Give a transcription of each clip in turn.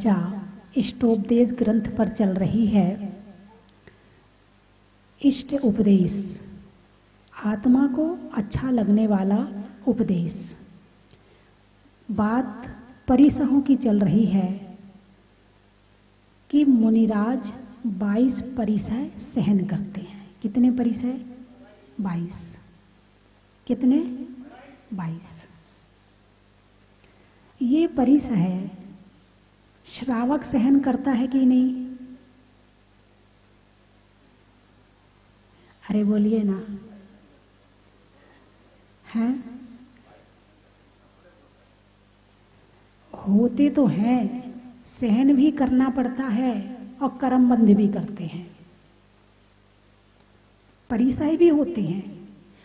चर्चा इष्टोपदेश ग्रंथ पर चल रही है। इष्ट उपदेश, आत्मा को अच्छा लगने वाला उपदेश। बात परिसहों की चल रही है कि मुनिराज 22 परिसय सहन करते हैं। कितने परिसय? 22। कितने? 22। ये परिसय श्रावक सहन करता है कि नहीं? अरे बोलिए ना। हैं? होते तो हैं, सहन भी करना पड़ता है और कर्मबंध भी करते हैं, परिसय भी होते हैं।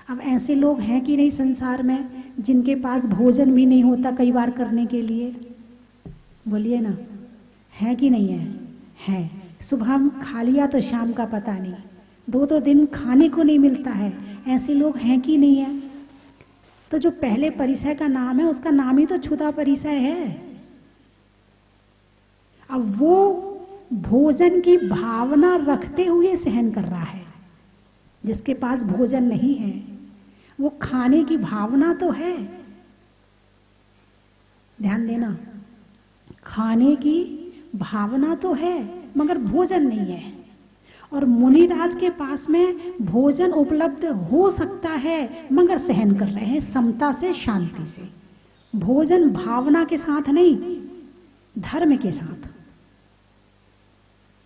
अब ऐसे लोग हैं कि नहीं संसार में जिनके पास भोजन भी नहीं होता कई बार करने के लिए? बोलिए ना, है कि नहीं है? है। सुबह खा लिया तो शाम का पता नहीं, दो दिन खाने को नहीं मिलता है। ऐसे लोग हैं कि नहीं है? तो जो पहले परिसय का नाम है उसका नाम ही तो क्षुधा परिसय है। अब वो भोजन की भावना रखते हुए सहन कर रहा है। जिसके पास भोजन नहीं है वो खाने की भावना तो है, ध्यान देना, खाने की भावना तो है मगर भोजन नहीं है। और मुनिराज के पास में भोजन उपलब्ध हो सकता है मगर सहन कर रहे हैं समता से, शांति से। भोजन भावना के साथ नहीं, धर्म के साथ।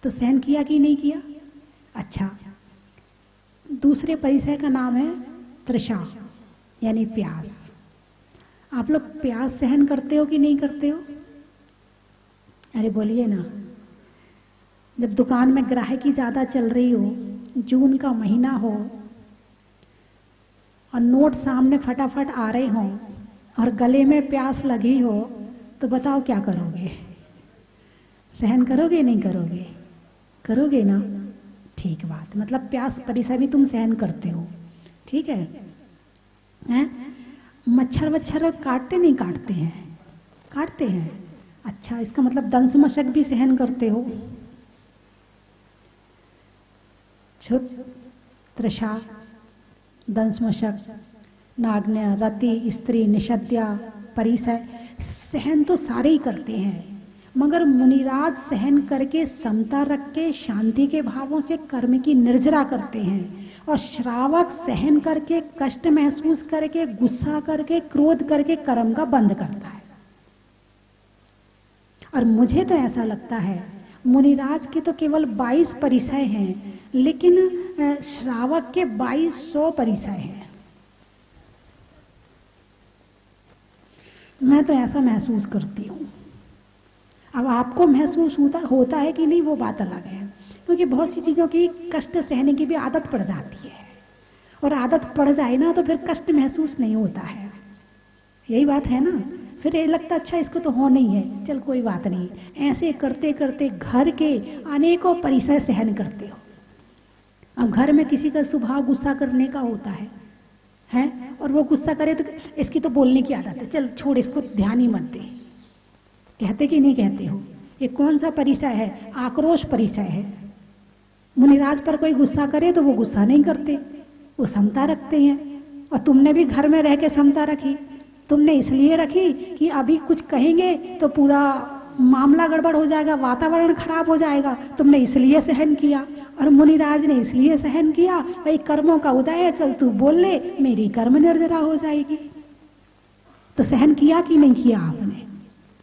तो सहन किया कि नहीं किया? अच्छा, दूसरे परिसय का नाम है तृषा, यानी प्यास। आप लोग प्यास सहन करते हो कि नहीं करते हो? अरे बोलिए ना। जब दुकान में ग्राहकी ज्यादा चल रही हो, जून का महीना हो और नोट सामने फटाफट आ रहे हो और गले में प्यास लगी हो, तो बताओ क्या करोगे? सहन करोगे नहीं करोगे? करोगे ना। ठीक बात, मतलब प्यास परिसय भी तुम सहन करते हो, ठीक है? हैं? मच्छर वच्छर काटते नहीं काटते हैं? काटते हैं। अच्छा, इसका मतलब दंश मशक भी सहन करते हो। क्षुध, तृषा, दंश मशक, नाग्न, रति, स्त्री, निषद्या, परिसय, सहन तो सारे ही करते हैं। मगर मुनिराज सहन करके, समता रख के, शांति के भावों से कर्म की निर्जरा करते हैं। और श्रावक सहन करके, कष्ट महसूस करके, गुस्सा करके, क्रोध करके कर्म का बंद करता है। और मुझे तो ऐसा लगता है मुनिराज के तो केवल 22 परिसय हैं, लेकिन श्रावक के 2200 परिसय हैं। मैं तो ऐसा महसूस करती हूँ। अब आपको महसूस होता है कि नहीं, वो बात अलग है। क्योंकि बहुत सी चीज़ों की कष्ट सहने की भी आदत पड़ जाती है, और आदत पड़ जाए ना तो फिर कष्ट महसूस नहीं होता है। यही बात है ना। फिर ये लगता अच्छा इसको तो हो नहीं है, चल कोई बात नहीं। ऐसे करते करते घर के अनेकों परिसय सहन करते हो। अब घर में किसी का सुबह गुस्सा करने का होता है, हैं? और वो गुस्सा करे तो इसकी तो बोलने की आदत है, चल छोड़ इसको, ध्यान ही मत दे। कहते कि नहीं कहते हो? ये कौन सा परिसय है? आक्रोश परिसय है। मुनिराज पर कोई गुस्सा करे तो वो गुस्सा नहीं करते, वो समता रखते हैं। और तुमने भी घर में रह के समता रखी। तुमने इसलिए रखी कि अभी कुछ कहेंगे तो पूरा मामला गड़बड़ हो जाएगा, वातावरण खराब हो जाएगा, तुमने इसलिए सहन किया। और मुनिराज ने इसलिए सहन किया, भाई कर्मों का उदय है, चल तू बोल ले, मेरी कर्म निर्जरा हो जाएगी। तो सहन किया कि नहीं किया आपने?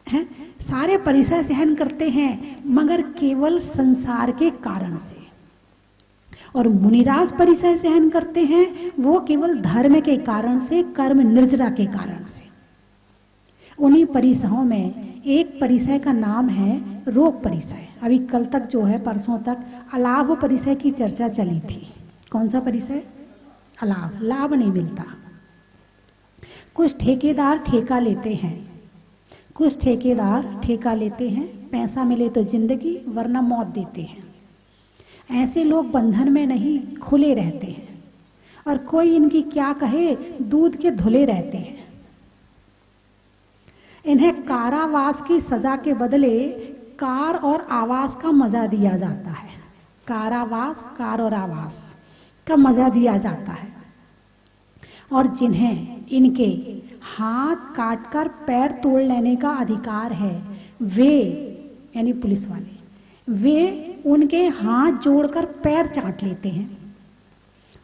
हैं? सारे परिसय सहन करते हैं मगर केवल संसार के कारण से। और मुनिराज परिसय सहन करते हैं वो केवल धर्म के कारण से, कर्म निर्जरा के कारण से। उन्हीं परिसयों में एक परिसय का नाम है रोग परिसय। अभी कल तक जो है, परसों तक अलाभ परिसय की चर्चा चली थी। कौन सा परिसय? अलाभ। लाभ नहीं मिलता। कुछ ठेकेदार ठेका लेते हैं, कुछ ठेकेदार ठेका लेते हैं, पैसा मिले तो जिंदगी वरना मौत देते हैं। ऐसे लोग बंधन में नहीं, खुले रहते हैं। और कोई इनकी क्या कहे, दूध के धुले रहते हैं। इन्हें कारावास की सजा के बदले कार और आवास का मजा दिया जाता है। कारावास, कार और आवास का मजा दिया जाता है। और जिन्हें इनके हाथ काटकर पैर तोड़ लेने का अधिकार है, वे यानी पुलिस वाले, वे उनके हाथ जोड़कर पैर चाट लेते हैं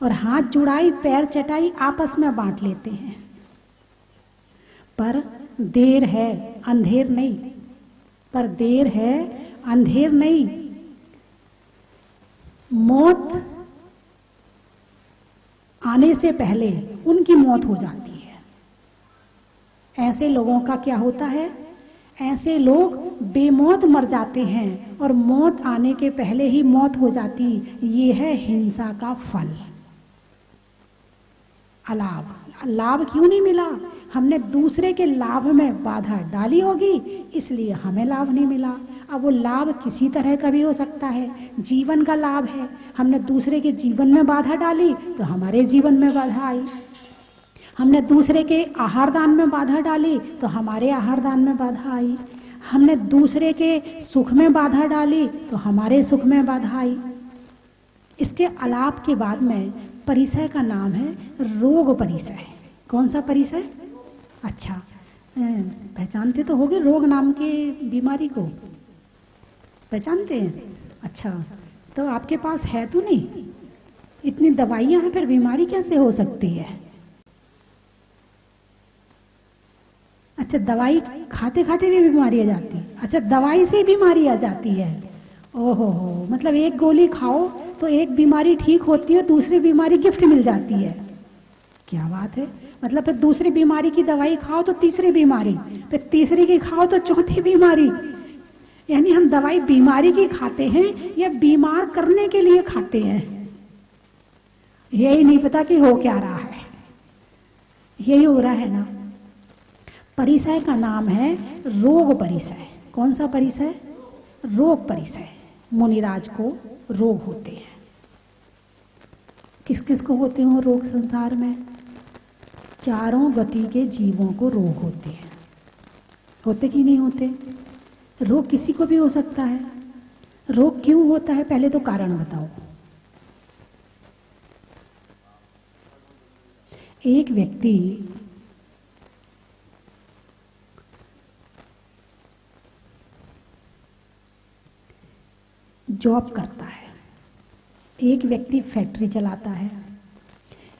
और हाथ जुड़ाई पैर चटाई आपस में बांट लेते हैं। पर देर है अंधेर नहीं, पर देर है अंधेर नहीं। मौत आने से पहले उनकी मौत हो जाती है। ऐसे लोगों का क्या होता है? ऐसे लोग बेमौत मर जाते हैं और मौत आने के पहले ही मौत हो जाती। ये है हिंसा का फल। अलाभ, लाभ क्यों नहीं मिला? हमने दूसरे के लाभ में बाधा डाली होगी, इसलिए हमें लाभ नहीं मिला। अब वो लाभ किसी तरह का भी हो सकता है, जीवन का लाभ है। हमने दूसरे के जीवन में बाधा डाली तो हमारे जीवन में बाधा आई। हमने दूसरे के आहार दान में बाधा डाली तो हमारे आहार दान में बाधा आई। हमने दूसरे के सुख में बाधा डाली तो हमारे सुख में बाधा आई। इसके अलाप के बाद में परिसय का नाम है रोग परिसय। कौन सा परिसय? अच्छा, पहचानते तो होगे रोग नाम के बीमारी को, पहचानते हैं? अच्छा, तो आपके पास है तो नहीं? इतनी दवाइयां हैं, फिर बीमारी कैसे हो सकती है? अच्छा, दवाई खाते खाते भी बीमारी आ जाती है? अच्छा, दवाई से बीमारी आ जाती है? ओहो हो, मतलब एक गोली खाओ तो एक बीमारी ठीक होती है, दूसरी बीमारी गिफ्ट मिल जाती है। क्या बात है! मतलब फिर दूसरी बीमारी की दवाई खाओ तो तीसरी बीमारी, फिर तीसरी की खाओ तो चौथी बीमारी। यानी हम दवाई बीमारी की खाते हैं या बीमार करने के लिए खाते हैं, यही नहीं पता कि हो क्या रहा है। यही हो रहा है ना। परिसय का नाम है रोग परिसय। कौन सा परिसय? रोग परिसय। मुनिराज को रोग होते हैं। किस किस को होते हैं रोग संसार में? चारों गति के जीवों को रोग होते हैं। होते कि नहीं होते? रोग किसी को भी हो सकता है। रोग क्यों होता है, पहले तो कारण बताओ। एक व्यक्ति जॉब करता है, एक व्यक्ति फैक्ट्री चलाता है,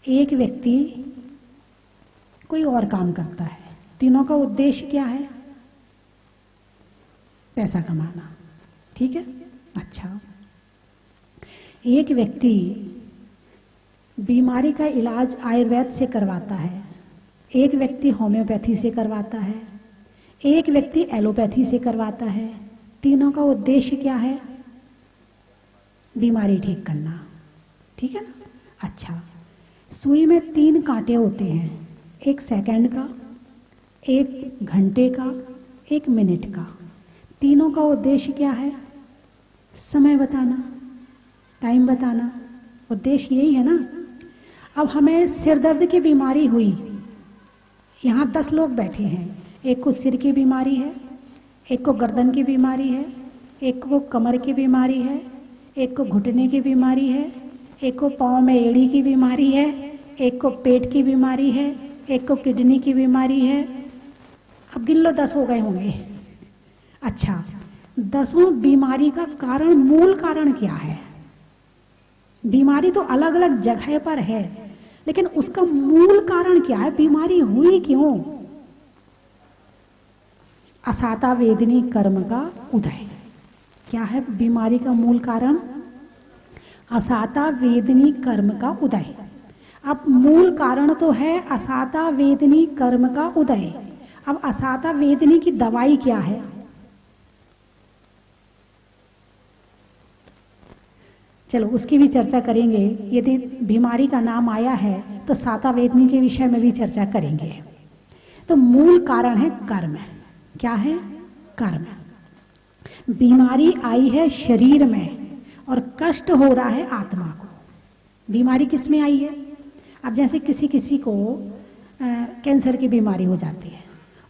एक व्यक्ति कोई और काम करता है। तीनों का उद्देश्य क्या है? पैसा कमाना। ठीक है? अच्छा, एक व्यक्ति बीमारी का इलाज आयुर्वेद से करवाता है, एक व्यक्ति होम्योपैथी से करवाता है, एक व्यक्ति एलोपैथी से करवाता है। तीनों का उद्देश्य क्या है? बीमारी ठीक करना। ठीक है ना? अच्छा, सुई में 3 कांटे होते हैं, एक सेकंड का, एक घंटे का, एक मिनट का। तीनों का उद्देश्य क्या है? समय बताना, टाइम बताना। उद्देश्य यही है ना। अब हमें सिर दर्द की बीमारी हुई, यहाँ 10 लोग बैठे हैं, एक को सिर की बीमारी है, एक को गर्दन की बीमारी है, एक को कमर की बीमारी है, एक को घुटने की बीमारी है, एक को पाँव में एड़ी की बीमारी है, एक को पेट की बीमारी है, एक को किडनी की बीमारी है। अब गिन लो, 10 हो गए होंगे। अच्छा, 10 बीमारी का कारण, मूल कारण क्या है? बीमारी तो अलग अलग जगह पर है, लेकिन उसका मूल कारण क्या है? बीमारी हुई क्यों? असाता वेदनी कर्म का उदय। क्या है बीमारी का मूल कारण? असाता वेदनी कर्म का उदय। अब मूल कारण तो है असाता वेदनी कर्म का उदय। अब असाता वेदनी की दवाई क्या है? चलो उसकी भी चर्चा करेंगे। यदि बीमारी का नाम आया है तो साता वेदनी के विषय में भी चर्चा करेंगे। तो मूल कारण है कर्म। क्या है? कर्म। बीमारी आई है शरीर में और कष्ट हो रहा है आत्मा को। बीमारी किस में आई है? अब जैसे किसी को कैंसर की बीमारी हो जाती है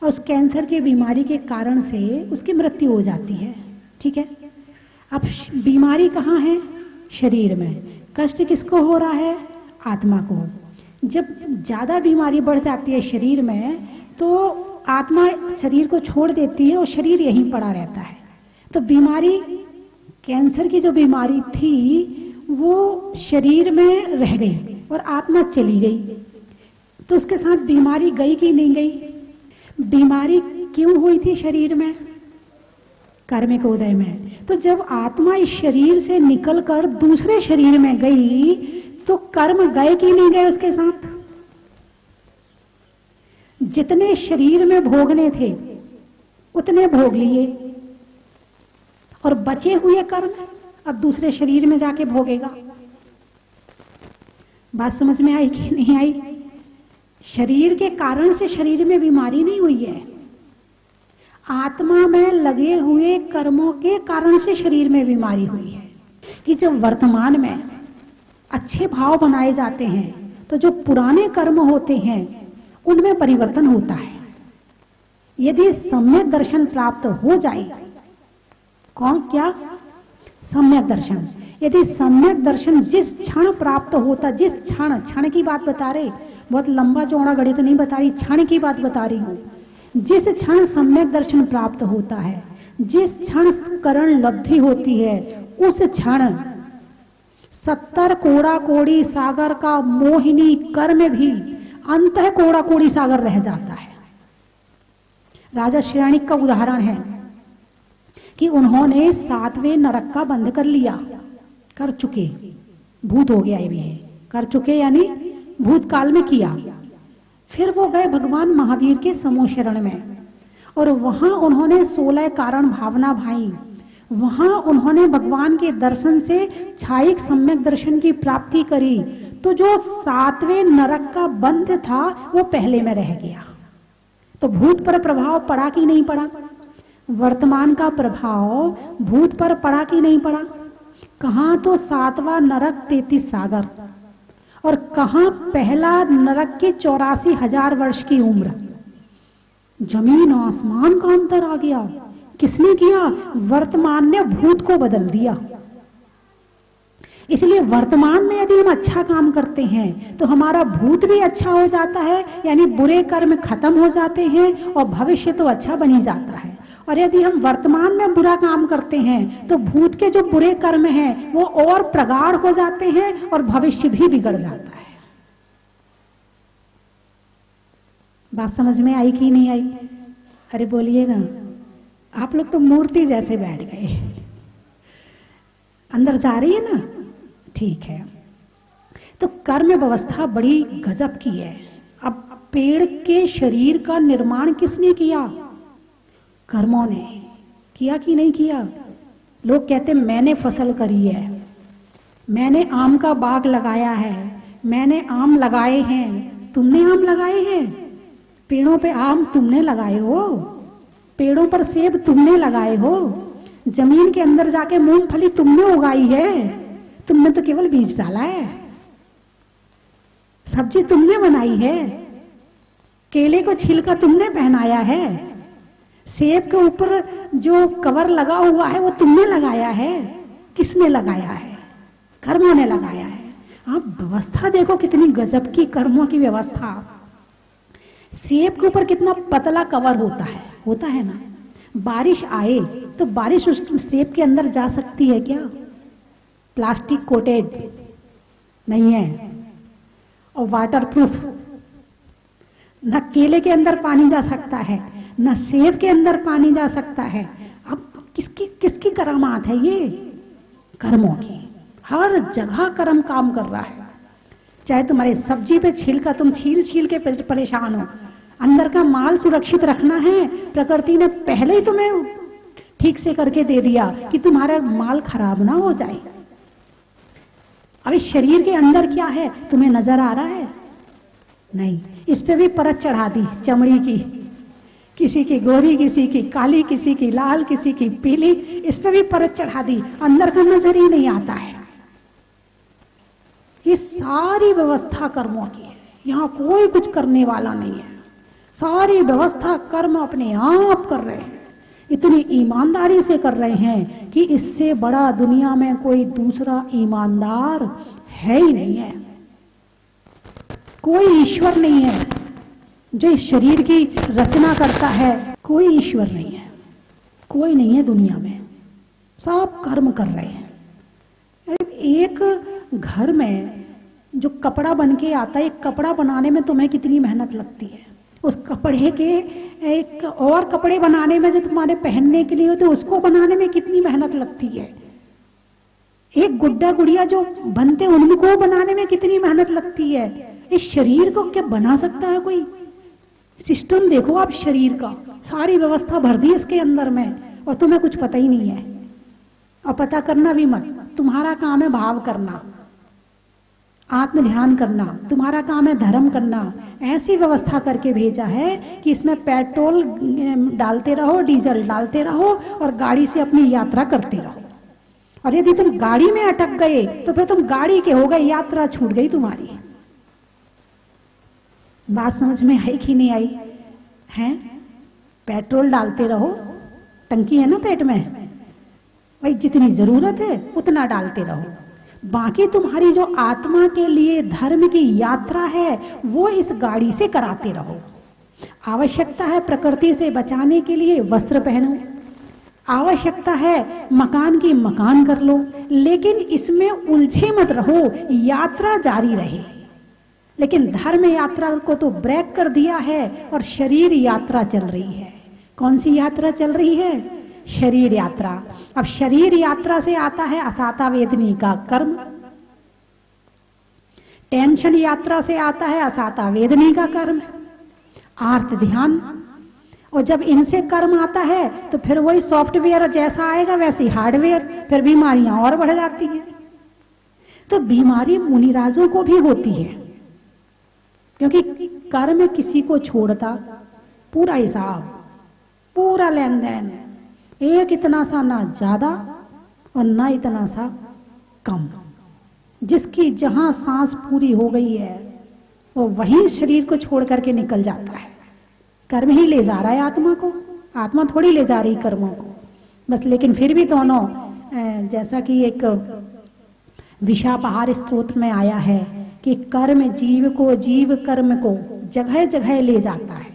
और उस कैंसर की बीमारी के कारण से उसकी मृत्यु हो जाती है, ठीक है। अब बीमारी कहाँ है? शरीर में। कष्ट किसको हो रहा है? आत्मा को। जब ज़्यादा बीमारी बढ़ जाती है शरीर में तो आत्मा शरीर को छोड़ देती है और शरीर यहीं पड़ा रहता है। तो बीमारी, कैंसर की जो बीमारी थी वो शरीर में रह गई और आत्मा चली गई। तो उसके साथ बीमारी गई कि नहीं गई? बीमारी क्यों हुई थी शरीर में? कार्मिक उदय में। तो जब आत्मा इस शरीर से निकलकर दूसरे शरीर में गई तो कर्म गए कि नहीं गए उसके साथ? जितने शरीर में भोगने थे उतने भोग लिए और बचे हुए कर्म अब दूसरे शरीर में जाके भोगेगा। बात समझ में आई कि नहीं आई? शरीर के कारण से शरीर में बीमारी नहीं हुई है, आत्मा में लगे हुए कर्मों के कारण से शरीर में बीमारी हुई है। कि जब वर्तमान में अच्छे भाव बनाए जाते हैं तो जो पुराने कर्म होते हैं उनमें परिवर्तन होता है। यदि सम्यक दर्शन प्राप्त हो जाए, कौन क्या? सम्यक दर्शन। यदि सम्यक दर्शन जिस क्षण प्राप्त होता, जिस क्षण, क्षण की बात बता रहे, बहुत लंबा चौड़ा गणित नहीं बता रही, क्षण की बात बता रही हूं। जिस क्षण सम्यक दर्शन प्राप्त होता है, जिस क्षण करण लब्धि होती है, उस क्षण 70 कोड़ा कोड़ी सागर का मोहिनी कर्म भी अंतः कोड़ा कोड़ी सागर रह जाता है। राजा श्रेणिक का उदाहरण है कि उन्होंने 7वें नरक का बंद कर लिया, कर चुके, भूत हो गया ये भी है, कर चुके यानी भूतकाल में किया। फिर वो गए भगवान महावीर के समूह शरण में और वहां उन्होंने 16 कारण भावना भाई। वहां उन्होंने भगवान के दर्शन से छायिक सम्यक दर्शन की प्राप्ति करी। तो जो 7वें नरक का बंध था वो पहले में रह गया। तो भूत पर प्रभाव पड़ा कि नहीं पड़ा? वर्तमान का प्रभाव भूत पर पड़ा कि नहीं पड़ा? कहां तो 7वां नरक 33 सागर और कहां पहला नरक की 84,000 वर्ष की उम्र। जमीन आसमान का अंतर आ गया। किसने किया? वर्तमान ने भूत को बदल दिया। इसलिए वर्तमान में यदि हम अच्छा काम करते हैं तो हमारा भूत भी अच्छा हो जाता है, यानी बुरे कर्म खत्म हो जाते हैं और भविष्य तो अच्छा बनी जाता है। और यदि हम वर्तमान में बुरा काम करते हैं तो भूत के जो बुरे कर्म हैं वो और प्रगाढ़ हो जाते हैं और भविष्य भी बिगड़ जाता है। बात समझ में आई कि नहीं आई? अरे बोलिए ना, आप लोग तो मूर्ति जैसे बैठ गए। अंदर जा रही है ना? ठीक है। तो कर्म व्यवस्था बड़ी गजब की है। अब पेड़ के शरीर का निर्माण किसने किया? कर्मों ने किया कि नहीं किया? लोग कहते मैंने फसल करी है, मैंने आम का बाग लगाया है, मैंने आम लगाए हैं। तुमने आम लगाए हैं? पेड़ों पे आम तुमने लगाए हो, पेड़ों पर सेब तुमने लगाए हो, जमीन के अंदर जाके मूंगफली तुमने उगाई है, तुमने तो केवल बीज डाला है। सब्जी तुमने बनाई है, केले को छिलका तुमने पहनाया है, सेब के ऊपर जो कवर लगा हुआ है वो तुमने लगाया है। किसने लगाया है? कर्मों ने लगाया है। आप व्यवस्था देखो कितनी गजब की कर्मों की व्यवस्था। सेब के ऊपर कितना पतला कवर होता है ना। बारिश आए तो बारिश उस सेब के अंदर जा सकती है क्या? प्लास्टिक कोटेड नहीं है और वाटरप्रूफ। न केले के अंदर पानी जा सकता है, न सेब के अंदर पानी जा सकता है। अब किसकी करामात है ये? कर्मों की। हर जगह कर्म काम कर रहा है। चाहे तुम्हारे सब्जी पे छिलका तुम छील के परेशान हो, अंदर का माल सुरक्षित रखना है, प्रकृति ने पहले ही तुम्हें ठीक से करके दे दिया कि तुम्हारा माल खराब ना हो जाए। अब इस शरीर के अंदर क्या है तुम्हें नजर आ रहा है? नहीं। इस पे भी परत चढ़ा दी चमड़ी की, किसी की गोरी, किसी की काली, किसी की लाल, किसी की पीली, इस पे भी परत चढ़ा दी। अंदर का नजर ही नहीं आता है। ये सारी व्यवस्था कर्मों की है, यहाँ कोई कुछ करने वाला नहीं है। सारी व्यवस्था कर्म अपने आप कर रहे हैं। इतनी ईमानदारी से कर रहे हैं कि इससे बड़ा दुनिया में कोई दूसरा ईमानदार है ही नहीं है। कोई ईश्वर नहीं है जो इस शरीर की रचना करता है, कोई ईश्वर नहीं है, कोई नहीं है दुनिया में, सब कर्म कर रहे हैं। एक घर में जो कपड़ा बन के आता है, एक कपड़ा बनाने में तुम्हें कितनी मेहनत लगती है, उस कपड़े के एक और कपड़े बनाने में जो तुम्हारे पहनने के लिए होते उसको बनाने में कितनी मेहनत लगती है। एक गुड्डा गुड़िया जो बनते उनको बनाने में कितनी मेहनत लगती है। इस शरीर को क्या बना सकता है कोई? सिस्टम देखो आप शरीर का, सारी व्यवस्था भर दी इसके अंदर में, और तुम्हें कुछ पता ही नहीं है, और पता करना भी मत। तुम्हारा काम है भाव करना, आत्म ध्यान करना, तुम्हारा काम है धर्म करना। ऐसी व्यवस्था करके भेजा है कि इसमें पेट्रोल डालते रहो, डीजल डालते रहो और गाड़ी से अपनी यात्रा करते रहो। और यदि तुम गाड़ी में अटक गए तो फिर तुम गाड़ी के हो गए, यात्रा छूट गई तुम्हारी। बात समझ में आई कि नहीं आई? हैं? पेट्रोल डालते रहो, टंकी है ना पेट में, भाई जितनी जरूरत है उतना डालते रहो। बाकी तुम्हारी जो आत्मा के लिए धर्म की यात्रा है वो इस गाड़ी से कराते रहो। आवश्यकता है प्रकृति से बचाने के लिए वस्त्र पहनो, आवश्यकता है मकान की मकान कर लो, लेकिन इसमें उलझे मत रहो, यात्रा जारी रहे। लेकिन धर्म यात्रा को तो ब्रेक कर दिया है और शरीर यात्रा चल रही है। कौन सी यात्रा चल रही है? शरीर यात्रा। अब शरीर यात्रा से आता है असाता वेदनी का कर्म, टेंशन यात्रा से आता है असाता वेदनी का कर्म, आर्त ध्यान। और जब इनसे कर्म आता है तो फिर वही सॉफ्टवेयर जैसा आएगा वैसे हार्डवेयर, फिर बीमारियां और बढ़ जाती हैं। तो बीमारी मुनिराजों को भी होती है, क्योंकि कर्म किसी को छोड़ता, पूरा हिसाब, पूरा लेन देन, एक इतना सा ना ज्यादा और ना इतना सा कम। जिसकी जहां सांस पूरी हो गई है वो वहीं शरीर को छोड़ करके निकल जाता है। कर्म ही ले जा रहा है आत्मा को, आत्मा थोड़ी ले जा रही कर्मों को बस। लेकिन फिर भी दोनों, जैसा कि एक विशापहार स्तोत्र में आया है कि कर्म जीव को, जीव कर्म को जगह जगह ले जाता है।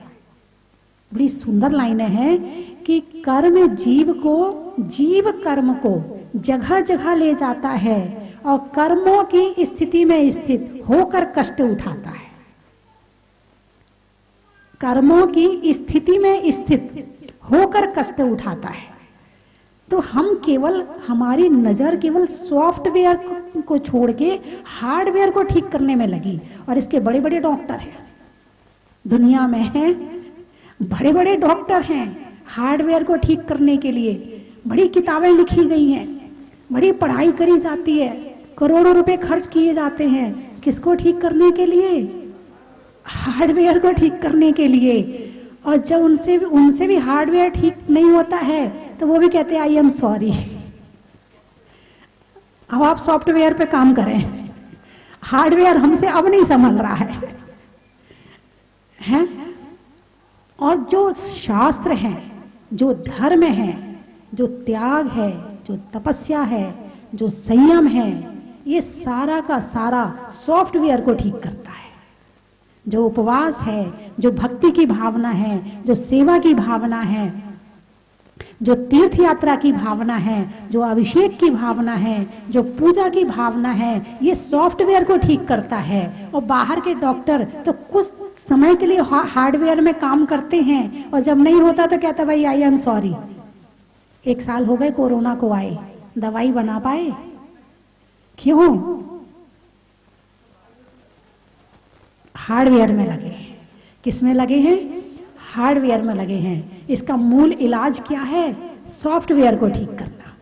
बड़ी सुंदर लाइनें हैं कि कर्म जीव को, जीव कर्म को जगह जगह ले जाता है और कर्मों की स्थिति में स्थित होकर कष्ट उठाता है। कर्मों की स्थिति में स्थित होकर कष्ट उठाता है। तो हम केवल, हमारी नजर केवल सॉफ्टवेयर को छोड़ के हार्डवेयर को ठीक करने में लगी। और इसके बड़े बड़े डॉक्टर हैं दुनिया में, हैं बड़े बड़े डॉक्टर हैं हार्डवेयर को ठीक करने के लिए। बड़ी किताबें लिखी गई हैं, बड़ी पढ़ाई करी जाती है, करोड़ों रुपए खर्च किए जाते हैं। किसको ठीक करने के लिए? हार्डवेयर को ठीक करने के लिए। और जब उनसे भी हार्डवेयर ठीक नहीं होता है तो वो भी कहते हैं आई एम सॉरी, अब आप सॉफ्टवेयर पे काम करें, हार्डवेयर हमसे अब नहीं संभल रहा है? और जो शास्त्र हैं, जो धर्म है, जो त्याग है, जो तपस्या है, जो संयम है, ये सारा का सारा सॉफ्टवेयर को ठीक करता है। जो उपवास है, जो भक्ति की भावना है, जो सेवा की भावना है, जो तीर्थ यात्रा की भावना है, जो अभिषेक की भावना है, जो पूजा की भावना है, ये सॉफ्टवेयर को ठीक करता है। और बाहर के डॉक्टर तो कुछ समय के लिए हार्डवेयर में काम करते हैं और जब नहीं होता तो कहता भाई आई एम सॉरी। 1 साल हो गए कोरोना को आए, दवाई बना पाए? क्यों? हार्डवेयर में लगे हैं। किस में लगे हैं? हार्डवेयर में लगे हैं। इसका मूल इलाज क्या है? सॉफ्टवेयर को ठीक करना।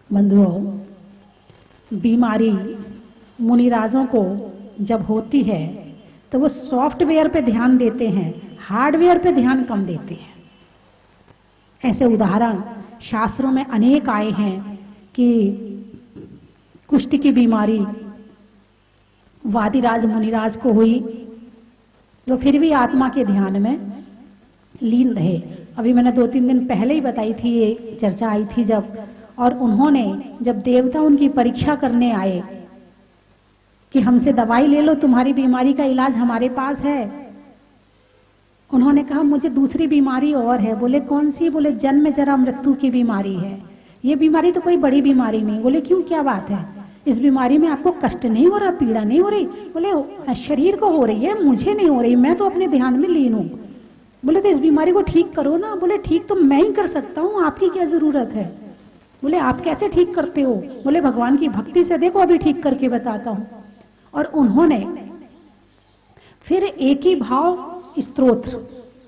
बंधुओं, बीमारी मुनिराजों को जब होती है तो वो सॉफ्टवेयर पे ध्यान देते हैं, हार्डवेयर पे ध्यान कम देते हैं। ऐसे उदाहरण शास्त्रों में अनेक आए हैं कि कुष्ठ की बीमारी वादिराज मुनिराज को हुई, तो फिर भी आत्मा के ध्यान में लीन रहे। अभी मैंने 2-3 दिन पहले ही बताई थी, ये चर्चा आई थी जब, और उन्होंने जब देवता उनकी परीक्षा करने आए कि हमसे दवाई ले लो, तुम्हारी बीमारी का इलाज हमारे पास है, उन्होंने कहा मुझे दूसरी बीमारी और है। बोले कौन सी? बोले जन्म जरा मृत्यु की बीमारी है। ये बीमारी तो कोई बड़ी बीमारी नहीं। बोले क्यों, क्या बात है? इस बीमारी में आपको कष्ट नहीं हो रहा, पीड़ा नहीं हो रही? बोले शरीर को हो रही है, मुझे नहीं हो रही, मैं तो अपने ध्यान में लीन हूँ। बोले तो इस बीमारी को ठीक करो ना। बोले ठीक तो मैं ही कर सकता हूँ, आपकी क्या जरूरत है? बोले आप कैसे ठीक करते हो? बोले भगवान की भक्ति से देखो, अभी ठीक करके बताता हूँ। और उन्होंने फिर एक ही भाव स्तोत्र,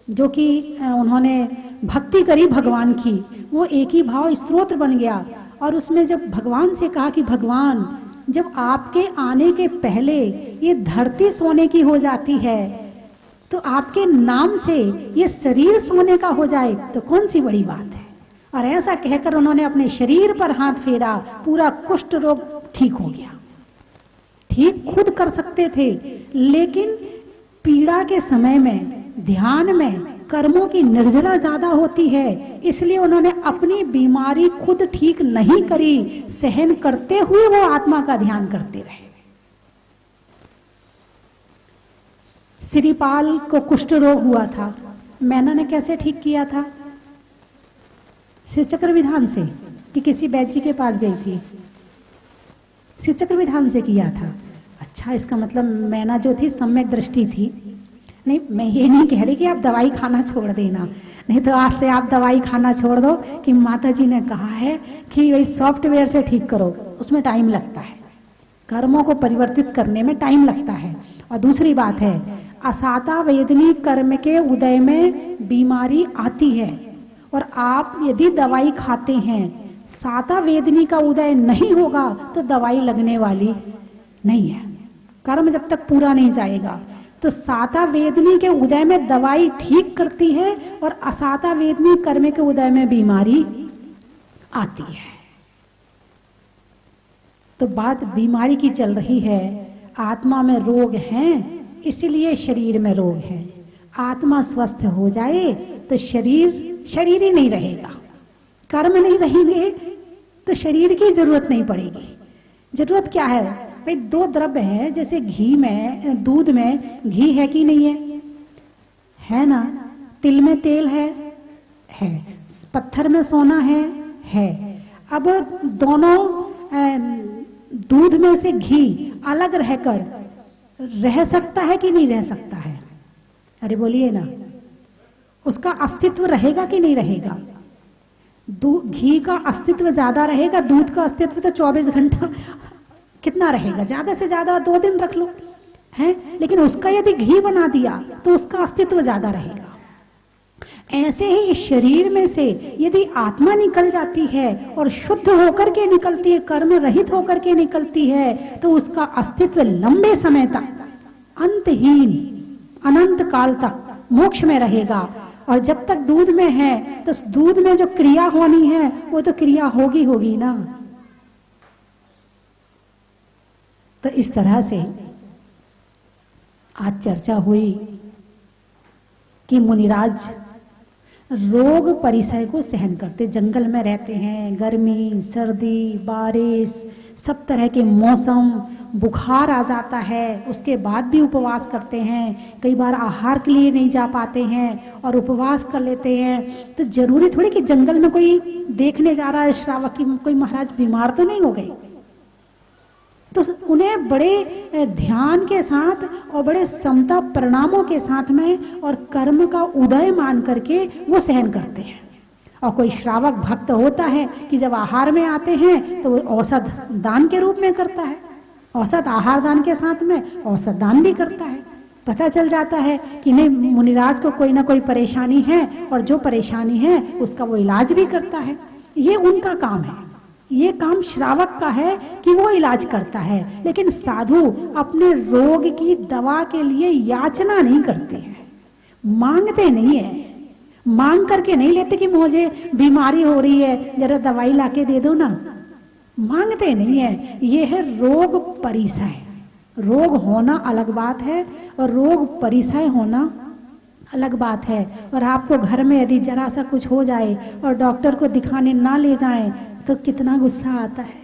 जो कि उन्होंने भक्ति करी भगवान की, वो एक ही भाव स्तोत्र बन गया। और उसमें जब भगवान से कहा कि भगवान, जब आपके आने के पहले ये धरती सोने की हो जाती है, तो आपके नाम से ये शरीर सोने का हो जाए तो कौन सी बड़ी बात है? और ऐसा कहकर उन्होंने अपने शरीर पर हाथ फेरा, पूरा कुष्ठ रोग ठीक हो गया। ठीक खुद कर सकते थे, लेकिन पीड़ा के समय में, ध्यान में कर्मों की निर्जरा ज्यादा होती है, इसलिए उन्होंने अपनी बीमारी खुद ठीक नहीं करी, सहन करते हुए वो आत्मा का ध्यान करते रहे। श्रीपाल को कुष्ठ रोग हुआ था, मैना ने कैसे ठीक किया था? श्रीचक्र विधान से, कि किसी वैद्य जी के पास गई थी? श्रीचक्र विधान से किया था। अच्छा, इसका मतलब मैना जो थी सम्यक दृष्टि थी। नहीं, मैं ये नहीं कह रही कि आप दवाई खाना छोड़ देना, नहीं तो आज से आप दवाई खाना छोड़ दो कि माता जी ने कहा है कि वही सॉफ्टवेयर से ठीक करो, उसमें टाइम लगता है, कर्मों को परिवर्तित करने में टाइम लगता है। और दूसरी बात है, असाता वेदनी कर्म के उदय में बीमारी आती है, और आप यदि दवाई खाते हैं, साता वेदनी का उदय नहीं होगा तो दवाई लगने वाली नहीं है। कर्म जब तक पूरा नहीं जाएगा, तो साता वेदनी के उदय में दवाई ठीक करती है, और असाता वेदनी कर्म के उदय में बीमारी आती है। तो बात बीमारी की चल रही है, आत्मा में रोग हैं, इसलिए शरीर में रोग है। आत्मा स्वस्थ हो जाए तो शरीर ही नहीं रहेगा, कर्म नहीं रहेंगे तो शरीर की जरूरत नहीं पड़ेगी। जरूरत क्या है भाई? 2 द्रव्य है, जैसे घी में, दूध में घी है कि नहीं है? है ना। तिल में तेल है। पत्थर में सोना है। अब दोनों दूध में से घी अलग रहकर रह सकता है कि नहीं रह सकता है? अरे बोलिए ना, उसका अस्तित्व रहेगा कि नहीं रहेगा? घी का अस्तित्व ज्यादा रहेगा, दूध का अस्तित्व तो 24 घंटा कितना रहेगा? ज्यादा से ज्यादा 2 दिन रख लो, है, लेकिन उसका यदि घी बना दिया तो उसका अस्तित्व ज्यादा रहेगा। ऐसे ही इस शरीर में से यदि आत्मा निकल जाती है और शुद्ध होकर के निकलती है, कर्म रहित होकर के निकलती है, तो उसका अस्तित्व लंबे समय तक, अंतहीन, अनंत काल तक मोक्ष में रहेगा। और जब तक दूध में है तो दूध में जो क्रिया होनी है वो तो क्रिया होगी ना। तो इस तरह से आज चर्चा हुई कि मुनिराज रोग परिसय को सहन करते, जंगल में रहते हैं, गर्मी, सर्दी, बारिश, सब तरह के मौसम, बुखार आ जाता है, उसके बाद भी उपवास करते हैं, कई बार आहार के लिए नहीं जा पाते हैं और उपवास कर लेते हैं। तो जरूरी थोड़ी कि जंगल में कोई देखने जा रहा है श्रावक की कोई महाराज बीमार तो नहीं हो गए, तो उन्हें बड़े ध्यान के साथ और बड़े समता प्रणामों के साथ में और कर्म का उदय मान करके वो सहन करते हैं। और कोई श्रावक भक्त होता है कि जब आहार में आते हैं तो वो औषध दान के रूप में करता है, औषध आहार दान के साथ में औषध दान भी करता है। पता चल जाता है कि नहीं, मुनिराज को कोई ना कोई परेशानी है और जो परेशानी है उसका वो इलाज भी करता है। ये उनका काम है, ये काम श्रावक का है कि वो इलाज करता है। लेकिन साधु अपने रोग की दवा के लिए याचना नहीं करते हैं, मांगते नहीं है, मांग करके नहीं लेते कि मुझे बीमारी हो रही है जरा दवाई लाके दे दो ना, मांगते नहीं है। ये है रोग परिसय। रोग होना अलग बात है और रोग परिसय होना अलग बात है। और आपको घर में यदि जरा सा कुछ हो जाए और डॉक्टर को दिखाने ना ले जाएं तो कितना गुस्सा आता है,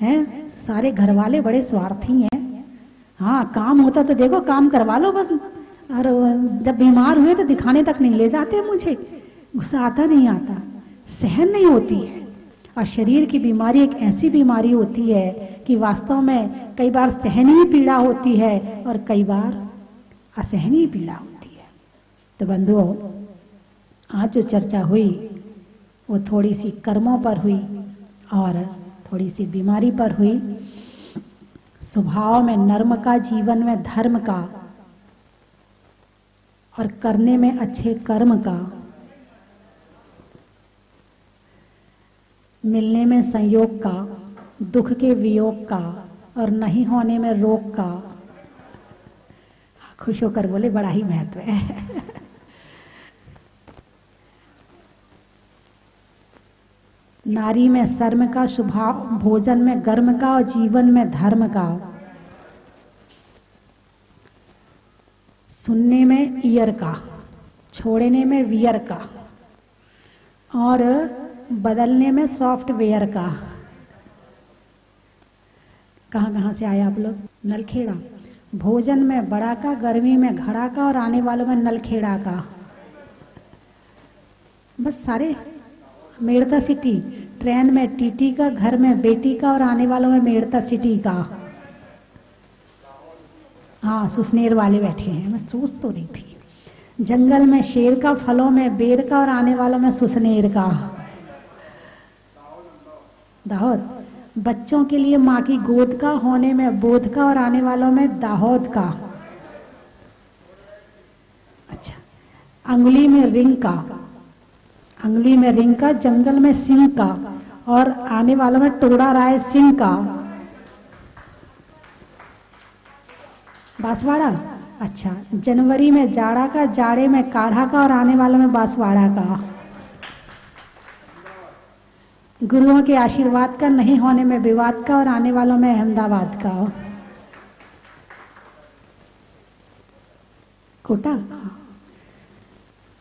हैं? सारे घर वाले बड़े स्वार्थी हैं। हाँ, काम होता तो देखो काम करवा लो बस, और जब बीमार हुए तो दिखाने तक नहीं ले जाते मुझे। गुस्सा आता नहीं आता, सहन नहीं होती है। और शरीर की बीमारी एक ऐसी बीमारी होती है कि वास्तव में कई बार सहनीय पीड़ा होती है और कई बार असहनीय पीड़ा होती है। तो बंधुओं, आज जो चर्चा हुई वो थोड़ी सी कर्मों पर हुई और थोड़ी सी बीमारी पर हुई। स्वभाव में नर्म का, जीवन में धर्म का, और करने में अच्छे कर्म का, मिलने में संयोग का, दुख के वियोग का, और नहीं होने में रोग का। खुश होकर बोले, बड़ा ही महत्व है। नारी में शर्म का, स्वभाव, भोजन में गर्म का, और जीवन में धर्म का। सुनने में ईयर का, छोड़ने में वियर का, और बदलने में सॉफ्टवेयर का। कहाँ कहाँ से आए आप लोग? नलखेड़ा। भोजन में बड़ा का, गर्मी में घड़ा का, और आने वालों में नलखेड़ा का। बस सारे मेड़ता सिटी। ट्रेन में टीटी का, घर में बेटी का, और आने वालों में मेड़ता सिटी का। हाँ, सुसनेर वाले बैठे हैं, मैं सोच तो रही थी। जंगल में शेर का, फलों में बेर का, और आने वालों में सुसनेर का। दाहोद। बच्चों के लिए माँ की गोद का, होने में बोध का, और आने वालों में दाहोद का। अच्छा। अंगुली में रिंग का, अंगुली में रिंग का, जंगल में सिंह का, और आने वालों में टोड़ा राय सिंह का। बांसवाड़ा। अच्छा। जनवरी में जाड़ा का, जाड़े में काढ़ा का, और आने वालों में बांसवाड़ा का। गुरुओं के आशीर्वाद का, नहीं होने में विवाद का, और आने वालों में अहमदाबाद का। कोटा।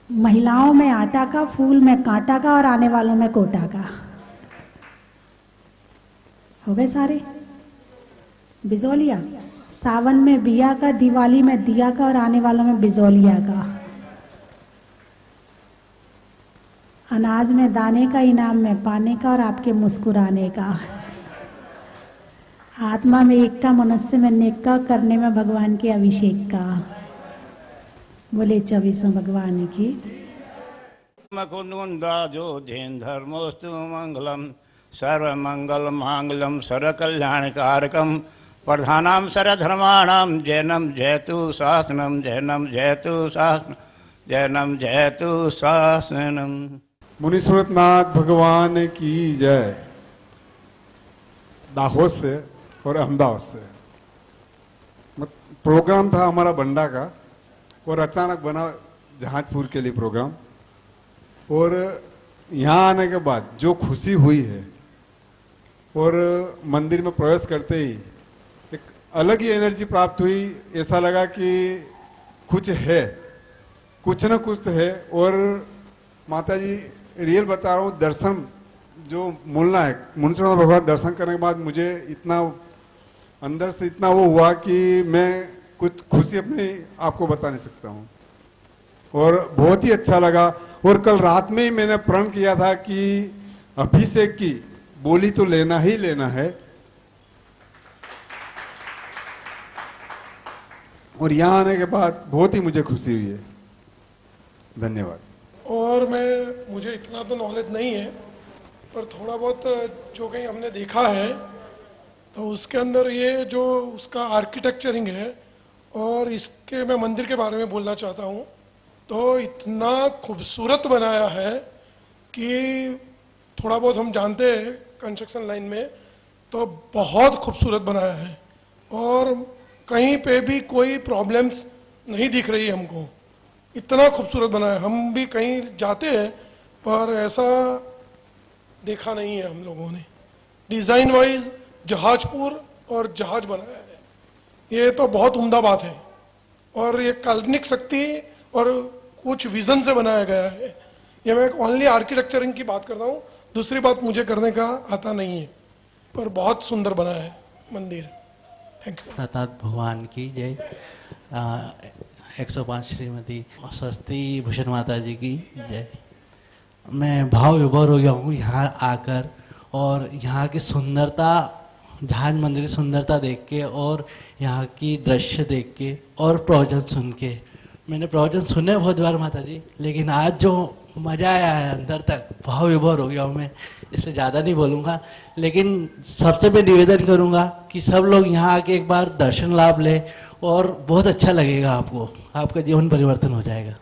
महिलाओं में आटा का, फूल में कांटा का, और आने वालों में कोटा का। हो गए सारे? बिजौलिया। सावन में बिया का, दिवाली में दिया का, और आने वालों में बिजौलिया का। अनाज में दाने का, इनाम में पाने का, और आपके मुस्कुराने का। आत्मा में एकता, मनुष्य में नेक का, करने में भगवान के अभिषेक का। बोले 24 भगवान की। मुकुंदाजो जैन धर्मोस्तु मंगलम, सर्व मंगल मांगलम, सर्व कल्याण कारकम, प्रधानम सर्वधर्माणाम, जैनम जयतु शासनम, जैनम जयतु शासन, जैनम जयतु शासनम। मुनीश्वरनाथ भगवान की जय। दाहोद से और अहमदाबाद से प्रोग्राम था हमारा बंडा का, और अचानक बना जहाजपुर के लिए प्रोग्राम। और यहाँ आने के बाद जो खुशी हुई है, और मंदिर में प्रवेश करते ही एक अलग ही एनर्जी प्राप्त हुई। ऐसा लगा कि कुछ है, कुछ न कुछ तो है। और माता जी रियल बता रहा हूँ, दर्शन जो मिलना है, मुनीश्वरनाथ भगवान दर्शन करने के बाद मुझे इतना अंदर से इतना वो हुआ कि मैं कुछ खुशी अपने आपको बता नहीं सकता हूँ। और बहुत ही अच्छा लगा। और कल रात में ही मैंने प्रण किया था कि अभिषेक की बोली तो लेना ही लेना है। और यहाँ आने के बाद बहुत ही मुझे खुशी हुई है। धन्यवाद। और मुझे इतना तो नॉलेज नहीं है, पर थोड़ा बहुत जो कहीं हमने देखा है तो उसके अंदर ये जो उसका आर्किटेक्चरिंग है, और इसके मैं मंदिर के बारे में बोलना चाहता हूँ। तो इतना खूबसूरत बनाया है कि थोड़ा बहुत हम जानते हैं कंस्ट्रक्शन लाइन में, तो बहुत खूबसूरत बनाया है। और कहीं पे भी कोई प्रॉब्लम्स नहीं दिख रही है हमको, इतना खूबसूरत बनाया है। हम भी कहीं जाते हैं पर ऐसा देखा नहीं है हम लोगों ने। डिज़ाइन वाइज जहाजपुर और जहाज बनाया है, ये तो बहुत उम्दा बात है। और ये काल्पनिक शक्ति और कुछ विजन से बनाया गया है। ये मैं ओनली आर्किटेक्चरिंग की बात करता हूँ, दूसरी बात मुझे करने का आता नहीं है, पर बहुत सुंदर बना है मंदिर। Thank you. प्रताप भगवान की जय। 105 श्रीमती स्वस्ति भूषण माता जी की जय। मैं भाव विभोर हो गया हूँ यहाँ आकर, और यहाँ की सुंदरता, जहाज मंदिर की सुंदरता देख के, और यहाँ की दृश्य देख के, और प्रवचन सुन के। मैंने प्रवचन सुने बहुत बार माता जी, लेकिन आज जो मज़ा आया है अंदर तक, भाव विभोर हो गया हूँ मैं, इसलिए ज़्यादा नहीं बोलूँगा। लेकिन सबसे मैं निवेदन करूँगा कि सब लोग यहाँ आके एक बार दर्शन लाभ ले, और बहुत अच्छा लगेगा आपको, आपका जीवन परिवर्तन हो जाएगा।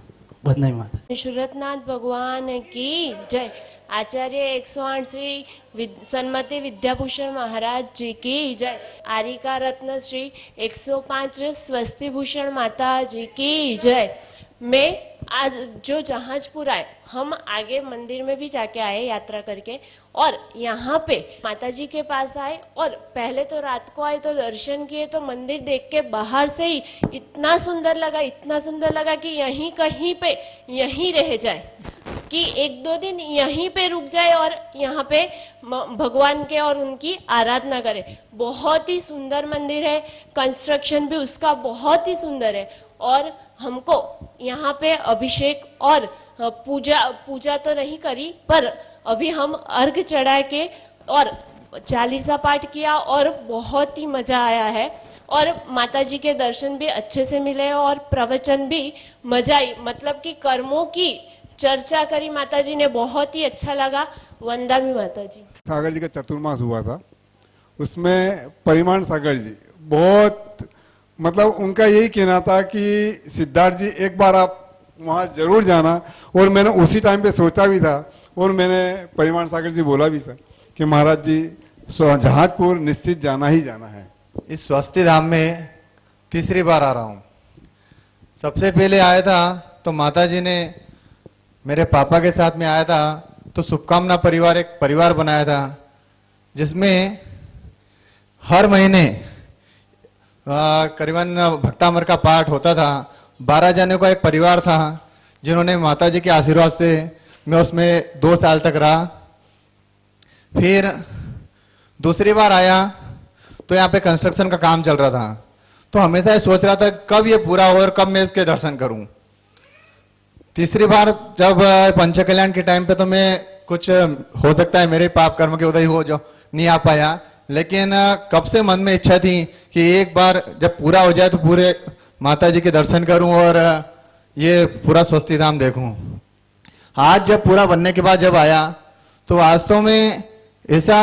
वंदे मातरम। सुरतनाथ भगवान की जय। आचार्य 108 श्री सन्मति विद्याभूषण महाराज जी की जय। आरिका रत्न श्री 105 स्वस्ति भूषण माता जी की जय। मैं आज जो जहाजपुर आए, हम आगे मंदिर में भी जाके आए यात्रा करके, और यहाँ पे माता जी के पास आए, और पहले तो रात को आए तो दर्शन किए, तो मंदिर देख के बाहर से ही इतना सुंदर लगा, इतना सुंदर लगा कि यहीं कहीं पे यहीं रह जाए, कि एक दो दिन यहीं पे रुक जाए और यहाँ पे भगवान के और उनकी आराधना करे। बहुत ही सुंदर मंदिर है, कंस्ट्रक्शन भी उसका बहुत ही सुंदर है, और हमको यहाँ पे अभिषेक और पूजा तो नहीं करी, पर अभी हम अर्घ चढ़ा के और चालीसा पाठ किया, और बहुत ही मजा आया है, और माता जी के दर्शन भी अच्छे से मिले, और प्रवचन भी मजा आई, मतलब कि कर्मों की चर्चा करी माता जी ने, बहुत ही अच्छा लगा। वंदामी माता जी। सागर जी का चतुर्मास हुआ था, उसमें परिमाण सागर जी बहुत, मतलब उनका यही कहना था कि सिद्धार्थ जी एक बार आप वहाँ जरूर जाना, और मैंने उसी टाइम पे सोचा भी था, और मैंने परिमाण सागर जी बोला भी था कि महाराज जी जहाजपुर निश्चित जाना ही जाना है। इस स्वस्ति धाम में तीसरी बार आ रहा हूँ। सबसे पहले आया था तो माता जी ने मेरे पापा के साथ में आया था, तो शुभकामना परिवार एक परिवार बनाया था, जिसमें हर महीने करीबन भक्तामर का पाठ होता था। 12 जने का एक परिवार था, जिन्होंने माता जी के आशीर्वाद से मैं उसमें 2 साल तक रहा। फिर दूसरी बार आया तो यहाँ पे कंस्ट्रक्शन का काम चल रहा था, तो हमेशा ये सोच रहा था कब ये पूरा हो और कब मैं इसके दर्शन करूं। तीसरी बार जब पंच कल्याण के टाइम पे, तो मैं कुछ हो सकता है मेरे पाप कर्म के उदय हो जो नहीं आ पाया, लेकिन कब से मन में इच्छा थी कि एक बार जब पूरा हो जाए तो पूरे माता जी के दर्शन करूं और ये पूरा स्वस्ति धाम देखूं। आज जब पूरा बनने के बाद जब आया तो वास्तव में ऐसा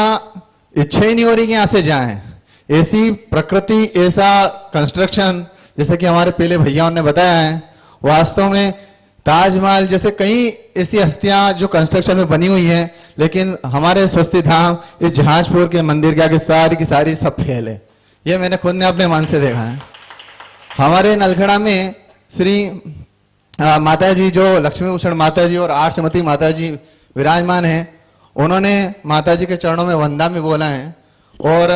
इच्छा ही नहीं हो रही कि यहाँ से जाएं। ऐसी प्रकृति, ऐसा कंस्ट्रक्शन, जैसे कि हमारे पहले भैयाओं ने बताया है, वास्तव में ताजमहल जैसे कई ऐसी हस्तियां जो कंस्ट्रक्शन में बनी हुई हैं, लेकिन हमारे स्वस्ति धाम इस जहाजपुर के मंदिर के आगे सारी की सारी सब फेल है। ये मैंने खुद ने अपने मन से देखा है। हमारे नलखड़ा में श्री माता जी जो लक्ष्मी भूषण माता जी और आर्षमती माता जी विराजमान हैं, उन्होंने माता जी के चरणों में वंदा में बोला है, और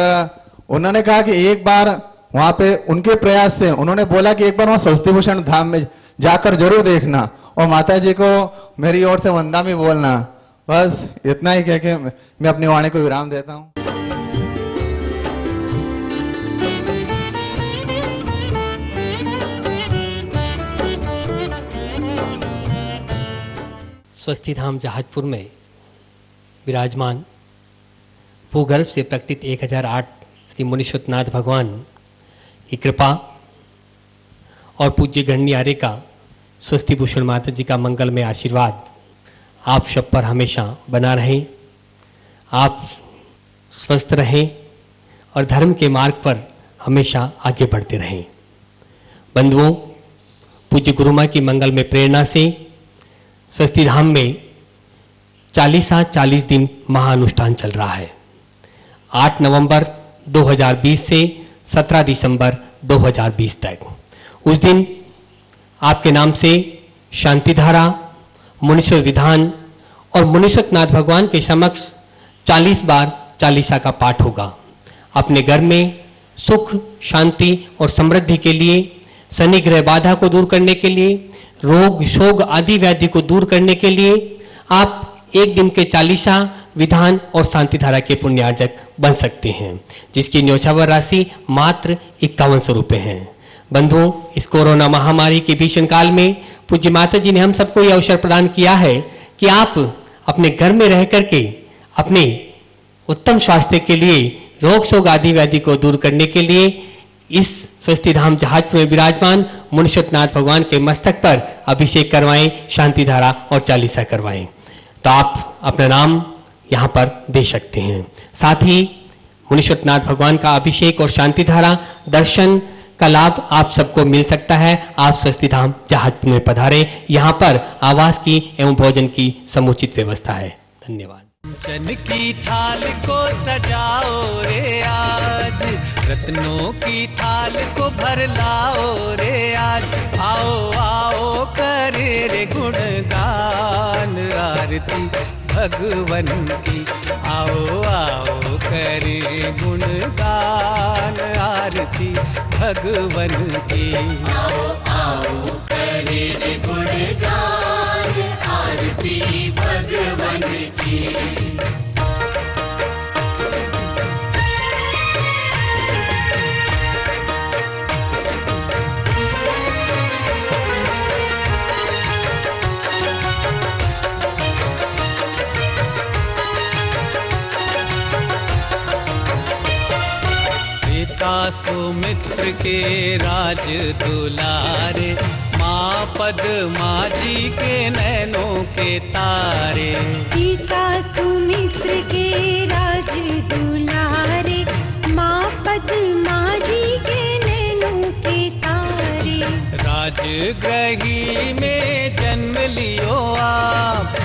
उन्होंने कहा कि एक बार वहां पे उनके प्रयास से उन्होंने बोला कि एक बार वहां स्वस्ति भूषण धाम में जाकर जरूर देखना, और माता जी को मेरी ओर से वंदा में बोलना। बस इतना ही कह के मैं अपनी वाणी को विराम देता हूँ। स्वस्ति धाम जहाजपुर में विराजमान भूगर्भ से प्रकटित 1008 श्री मुनीश्वरनाथ भगवान की कृपा और पूज्य गणनी आर्य का स्वस्ति भूषण माता जी का मंगल में आशीर्वाद आप सब पर हमेशा बना रहे। आप स्वस्थ रहें और धर्म के मार्ग पर हमेशा आगे बढ़ते रहें। बंधुओं, पूज्य गुरु माँ की मंगल में प्रेरणा से स्वस्ति धाम में 40 दिन महाअनुष्ठान चल रहा है। 8 नवंबर 2020 से 17 दिसंबर 2020 तक। उस दिन आपके नाम से शांति धारा, मुनीश्वर विधान और मुनीश्वरनाथ भगवान के समक्ष 40 बार चालीसा का पाठ होगा। अपने घर में सुख, शांति और समृद्धि के लिए, शनि ग्रह बाधा को दूर करने के लिए, रोग शोग आदि व्याधि को दूर करने के लिए आप एक दिन के चालीसा विधान और शांति धारा के पुण्यार्जक बन सकते हैं, जिसकी न्योछावर राशि मात्र 5100 रुपये है। बंधुओं, इस कोरोना महामारी के भीषण काल में पूज्य माता जी ने हम सबको यह अवसर प्रदान किया है कि आप अपने घर में रह करके अपने उत्तम स्वास्थ्य के लिए रोग शोग आदि व्याधि को दूर करने के लिए इस स्वस्ति धाम जहाजपुर में विराजमान मुनीश्वरनाथ भगवान के मस्तक पर अभिषेक करवाएं, शांति धारा और चालीसा करवाएं। तो आप अपना नाम यहाँ पर दे सकते हैं। साथ ही मुनीश्वरनाथ भगवान का अभिषेक और शांति धारा दर्शन का लाभ आप सबको मिल सकता है। आप स्वस्ति धाम जहाजपुर में पधारे, यहाँ पर आवास की एवं भोजन की समुचित व्यवस्था है। धन्यवाद। चन की थाल को सजाओ रे आज, रत्नों की थाल को भर लाओ रे आज। आओ आओ करे रे गुणगान आरती भगवन की। आओ आओ करे गुणगान आरती भगवन की। आओ आओ करे रे गुणगान आरती भगवन की। सुमित्र के राज दुलारे, माँ पद्मा जी के नैनों के तारे। पिता सुमित्र के राज दुलारे, माँ पद्मा जी के नैनों के तारे। राजगृही में जन्म लियो आप,